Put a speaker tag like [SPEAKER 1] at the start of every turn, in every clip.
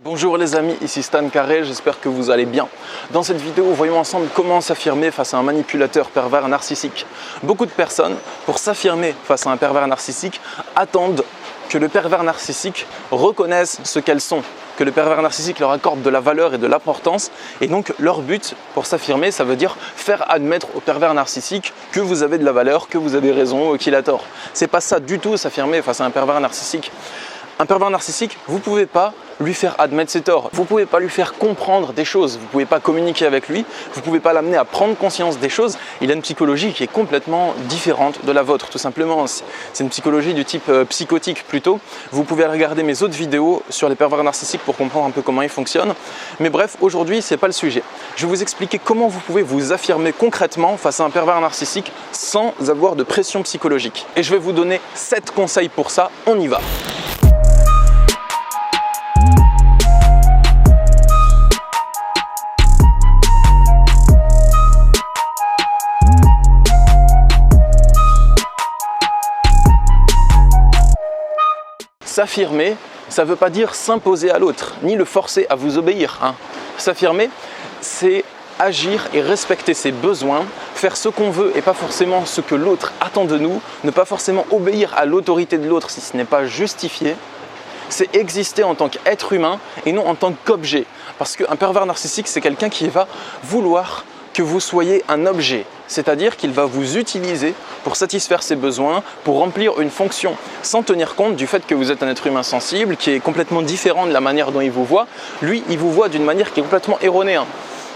[SPEAKER 1] Bonjour les amis, ici Stan Carré, j'espère que vous allez bien. Dans cette vidéo, voyons ensemble comment s'affirmer face à un manipulateur pervers narcissique. Beaucoup de personnes, pour s'affirmer face à un pervers narcissique, attendent que le pervers narcissique reconnaisse ce qu'elles sont, que le pervers narcissique leur accorde de la valeur et de l'importance. Et donc leur but pour s'affirmer, ça veut dire faire admettre au pervers narcissique que vous avez de la valeur, que vous avez raison ou qu'il a tort. C'est pas ça du tout s'affirmer face à un pervers narcissique. Un pervers narcissique, vous ne pouvez pas lui faire admettre ses torts, vous ne pouvez pas lui faire comprendre des choses, vous ne pouvez pas communiquer avec lui, vous ne pouvez pas l'amener à prendre conscience des choses. Il a une psychologie qui est complètement différente de la vôtre, tout simplement. C'est une psychologie du type psychotique plutôt. Vous pouvez regarder mes autres vidéos sur les pervers narcissiques pour comprendre un peu comment ils fonctionnent. Mais bref, aujourd'hui, ce n'est pas le sujet. Je vais vous expliquer comment vous pouvez vous affirmer concrètement face à un pervers narcissique sans avoir de pression psychologique. Et je vais vous donner 7 conseils pour ça, on y va. S'affirmer, ça ne veut pas dire s'imposer à l'autre, ni le forcer à vous obéir. S'affirmer, c'est agir et respecter ses besoins, faire ce qu'on veut et pas forcément ce que l'autre attend de nous, ne pas forcément obéir à l'autorité de l'autre si ce n'est pas justifié. C'est exister en tant qu'être humain et non en tant qu'objet. Parce qu'un pervers narcissique, c'est quelqu'un qui va vouloir que vous soyez un objet, c'est-à-dire qu'il va vous utiliser pour satisfaire ses besoins, pour remplir une fonction, sans tenir compte du fait que vous êtes un être humain sensible, qui est complètement différent de la manière dont il vous voit. Lui, il vous voit d'une manière qui est complètement erronée.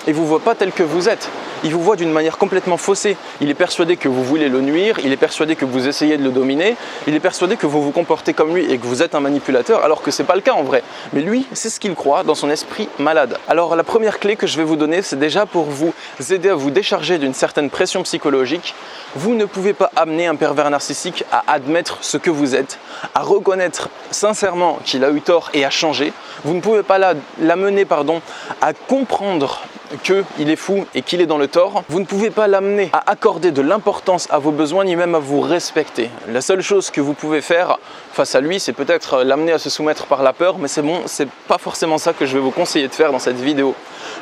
[SPEAKER 1] Il ne vous voit pas tel que vous êtes, il vous voit d'une manière complètement faussée. Il est persuadé que vous voulez le nuire, il est persuadé que vous essayez de le dominer, il est persuadé que vous vous comportez comme lui et que vous êtes un manipulateur, alors que ce n'est pas le cas en vrai. Mais lui, c'est ce qu'il croit dans son esprit malade. Alors la première clé que je vais vous donner, c'est déjà pour vous aider à vous décharger d'une certaine pression psychologique. Vous ne pouvez pas amener un pervers narcissique à admettre ce que vous êtes, à reconnaître sincèrement qu'il a eu tort et à changer. Vous ne pouvez pas l'amener à comprendre qu'il est fou et qu'il est dans le tort. Vous ne pouvez pas l'amener à accorder de l'importance à vos besoins ni même à vous respecter. La seule chose que vous pouvez faire face à lui, c'est peut-être l'amener à se soumettre par la peur, mais c'est pas forcément ça que je vais vous conseiller de faire dans cette vidéo.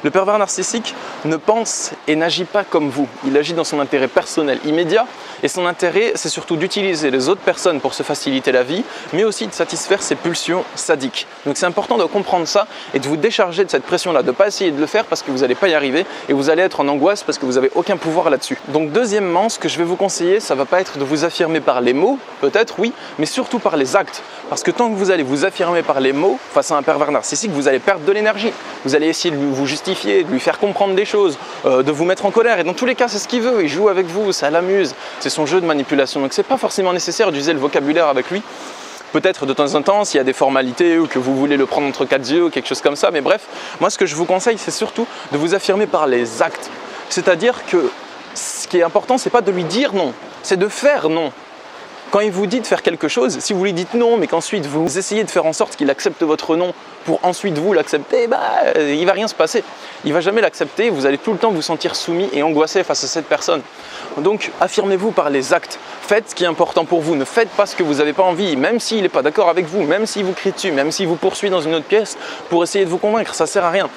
[SPEAKER 1] Le pervers narcissique ne pense et n'agit pas comme vous. Il agit dans son intérêt personnel immédiat et son intérêt, c'est surtout d'utiliser les autres personnes pour se faciliter la vie, mais aussi de satisfaire ses pulsions sadiques. Donc c'est important de comprendre ça et de vous décharger de cette pression-là, de ne pas essayer de le faire parce que vous n'allez pas y arriver et vous allez être en angoisse parce que vous n'avez aucun pouvoir là-dessus. Donc deuxièmement, ce que je vais vous conseiller, ça ne va pas être de vous affirmer par les mots, peut-être oui, mais surtout par les actes. Parce que tant que vous allez vous affirmer par les mots face à un pervers narcissique, vous allez perdre de l'énergie. Vous allez essayer de vous justifier, de lui faire comprendre des choses, de vous mettre en colère. Et dans tous les cas, c'est ce qu'il veut. Il joue avec vous, ça l'amuse. C'est son jeu de manipulation. Donc c'est pas forcément nécessaire d'user le vocabulaire avec lui. Peut-être de temps en temps, s'il y a des formalités ou que vous voulez le prendre entre quatre yeux ou quelque chose comme ça. Mais bref, moi ce que je vous conseille, c'est surtout de vous affirmer par les actes. C'est-à-dire que ce qui est important, c'est pas de lui dire non, c'est de faire non. Quand il vous dit de faire quelque chose, si vous lui dites non, mais qu'ensuite vous essayez de faire en sorte qu'il accepte votre non pour ensuite vous l'accepter, il ne va rien se passer. Il ne va jamais l'accepter, vous allez tout le temps vous sentir soumis et angoissé face à cette personne. Donc affirmez-vous par les actes, faites ce qui est important pour vous, ne faites pas ce que vous n'avez pas envie, même s'il n'est pas d'accord avec vous, même s'il vous crie dessus, même s'il vous poursuit dans une autre pièce pour essayer de vous convaincre, ça ne sert à rien.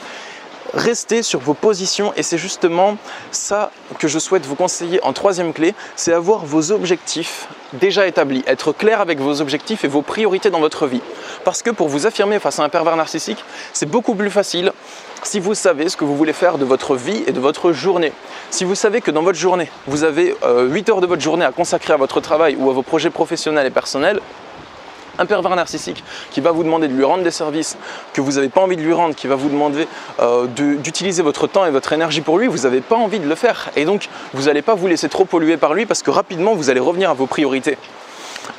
[SPEAKER 1] Restez sur vos positions et c'est justement ça que je souhaite vous conseiller en troisième clé, c'est avoir vos objectifs déjà établis, être clair avec vos objectifs et vos priorités dans votre vie. Parce que pour vous affirmer face à un pervers narcissique, c'est beaucoup plus facile si vous savez ce que vous voulez faire de votre vie et de votre journée. Si vous savez que dans votre journée, vous avez 8 heures de votre journée à consacrer à votre travail ou à vos projets professionnels et personnels, un pervers narcissique qui va vous demander de lui rendre des services que vous n'avez pas envie de lui rendre, qui va vous demander d'utiliser votre temps et votre énergie pour lui, vous n'avez pas envie de le faire. Et donc, vous n'allez pas vous laisser trop polluer par lui parce que rapidement, vous allez revenir à vos priorités.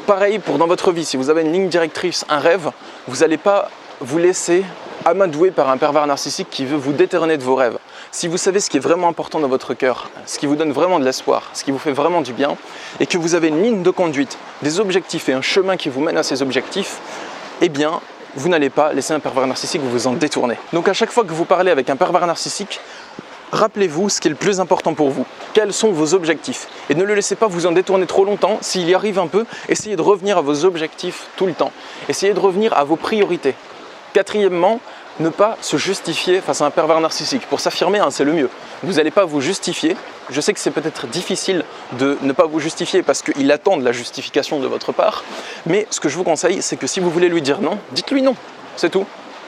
[SPEAKER 1] Pareil pour dans votre vie, si vous avez une ligne directrice, un rêve, vous n'allez pas vous laisser amadouer par un pervers narcissique qui veut vous détourner de vos rêves. Si vous savez ce qui est vraiment important dans votre cœur, ce qui vous donne vraiment de l'espoir, ce qui vous fait vraiment du bien, et que vous avez une ligne de conduite, des objectifs et un chemin qui vous mène à ces objectifs, eh bien, vous n'allez pas laisser un pervers narcissique vous en détourner. Donc à chaque fois que vous parlez avec un pervers narcissique, rappelez-vous ce qui est le plus important pour vous. Quels sont vos objectifs? Et ne le laissez pas vous en détourner trop longtemps. S'il y arrive un peu, essayez de revenir à vos objectifs tout le temps. Essayez de revenir à vos priorités. Quatrièmement, ne pas se justifier face à un pervers narcissique. Pour s'affirmer, hein, c'est le mieux. Vous n'allez pas vous justifier. Je sais que c'est peut-être difficile de ne pas vous justifier parce qu'il attend de la justification de votre part. Mais ce que je vous conseille, c'est que si vous voulez lui dire non, dites-lui non. C'est tout.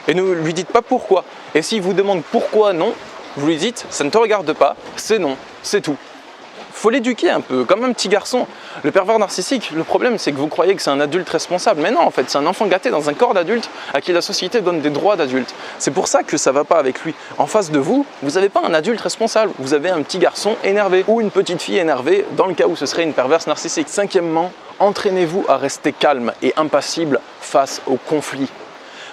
[SPEAKER 1] Et ne lui dites pas pourquoi. Et s'il vous demande pourquoi non, vous lui dites, ça ne te regarde pas, c'est non, c'est tout. Faut l'éduquer un peu, comme un petit garçon. Le pervers narcissique, le problème c'est que vous croyez que c'est un adulte responsable. Mais non, en fait, c'est un enfant gâté dans un corps d'adulte à qui la société donne des droits d'adulte. C'est pour ça que ça ne va pas avec lui. En face de vous, vous n'avez pas un adulte responsable. Vous avez un petit garçon énervé ou une petite fille énervée dans le cas où ce serait une perverse narcissique. Cinquièmement, entraînez-vous à rester calme et impassible face au conflit.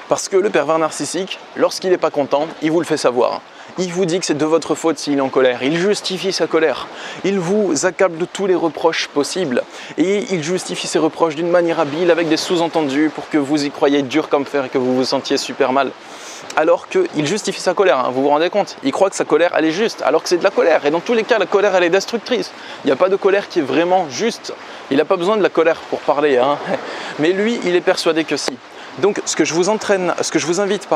[SPEAKER 1] Parce que le pervers narcissique, lorsqu'il n'est pas content, il vous le fait savoir. Il vous dit que c'est de votre faute s'il est en colère. Il justifie sa colère. Il vous accable de tous les reproches possibles. Et il justifie ses reproches d'une manière habile avec des sous-entendus pour que vous y croyiez dur comme fer et que vous vous sentiez super mal. Alors qu'il justifie sa colère, hein, vous vous rendez compte? Il croit que sa colère, elle est juste, alors que c'est de la colère. Et dans tous les cas, la colère, elle est destructrice. Il n'y a pas de colère qui est vraiment juste. Il n'a pas besoin de la colère pour parler. Hein. Mais lui, il est persuadé que si. Donc, ce que je vous invite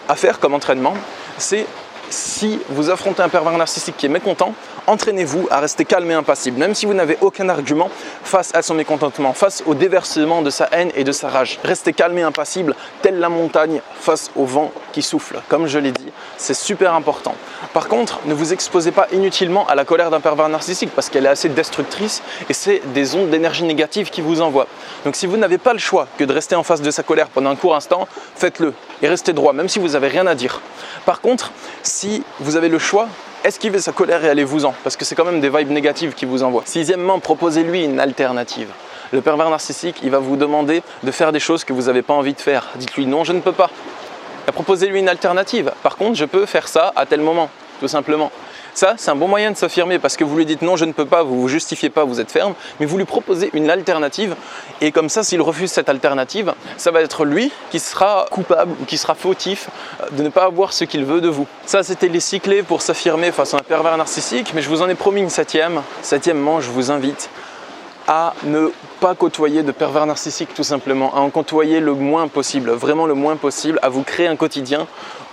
[SPEAKER 1] à faire comme entraînement, c'est si vous affrontez un pervers narcissique qui est mécontent, entraînez-vous à rester calme et impassible, même si vous n'avez aucun argument face à son mécontentement, face au déversement de sa haine et de sa rage. Restez calme et impassible, telle la montagne face au vent qui souffle. Comme je l'ai dit, c'est super important. Par contre, ne vous exposez pas inutilement à la colère d'un pervers narcissique parce qu'elle est assez destructrice et c'est des ondes d'énergie négative qui vous envoient. Donc si vous n'avez pas le choix que de rester en face de sa colère pendant un court instant, faites-le et restez droit, même si vous n'avez rien à dire. Par contre, si vous avez le choix, esquivez sa colère et allez-vous-en, parce que c'est quand même des vibes négatives qui vous envoient. Sixièmement, proposez-lui une alternative. Le pervers narcissique, il va vous demander de faire des choses que vous n'avez pas envie de faire. Dites-lui non, je ne peux pas. Proposez-lui une alternative. Par contre, je peux faire ça à tel moment, tout simplement. Ça, c'est un bon moyen de s'affirmer parce que vous lui dites non, je ne peux pas, vous ne vous justifiez pas, vous êtes ferme, mais vous lui proposez une alternative et comme ça, s'il refuse cette alternative, ça va être lui qui sera coupable ou qui sera fautif de ne pas avoir ce qu'il veut de vous. Ça, c'était les 6 clés pour s'affirmer face à un pervers narcissique, mais je vous en ai promis une 7e. Septièmement, je vous invite à ne pas côtoyer de pervers narcissiques tout simplement, à en côtoyer le moins possible, vraiment le moins possible, à vous créer un quotidien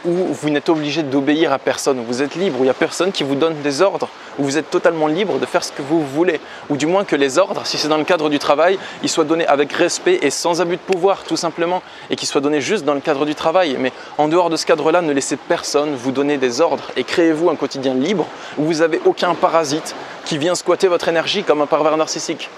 [SPEAKER 1] où vous n'êtes obligé d'obéir à personne, où vous êtes libre, où il n'y a personne qui vous donne des ordres, où vous êtes totalement libre de faire ce que vous voulez, ou du moins que les ordres, si c'est dans le cadre du travail, ils soient donnés avec respect et sans abus de pouvoir tout simplement, et qu'ils soient donnés juste dans le cadre du travail. Mais en dehors de ce cadre-là, ne laissez personne vous donner des ordres et créez-vous un quotidien libre où vous n'avez aucun parasite qui vient squatter votre énergie comme un pervers narcissique.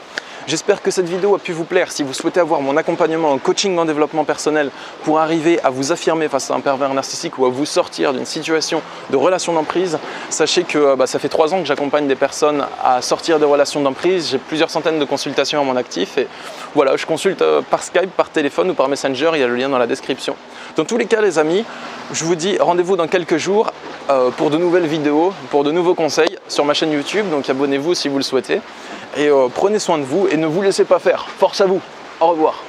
[SPEAKER 1] J'espère que cette vidéo a pu vous plaire. Si vous souhaitez avoir mon accompagnement en coaching en développement personnel pour arriver à vous affirmer face à un pervers narcissique ou à vous sortir d'une situation de relation d'emprise, sachez que ça fait 3 ans que j'accompagne des personnes à sortir de relations d'emprise. J'ai plusieurs centaines de consultations à mon actif et voilà, je consulte par Skype, par téléphone ou par Messenger, il y a le lien dans la description. Dans tous les cas les amis, je vous dis rendez-vous dans quelques jours pour de nouvelles vidéos, pour de nouveaux conseils sur ma chaîne YouTube, donc abonnez-vous si vous le souhaitez. Et prenez soin de vous et ne vous laissez pas faire. Force à vous. Au revoir.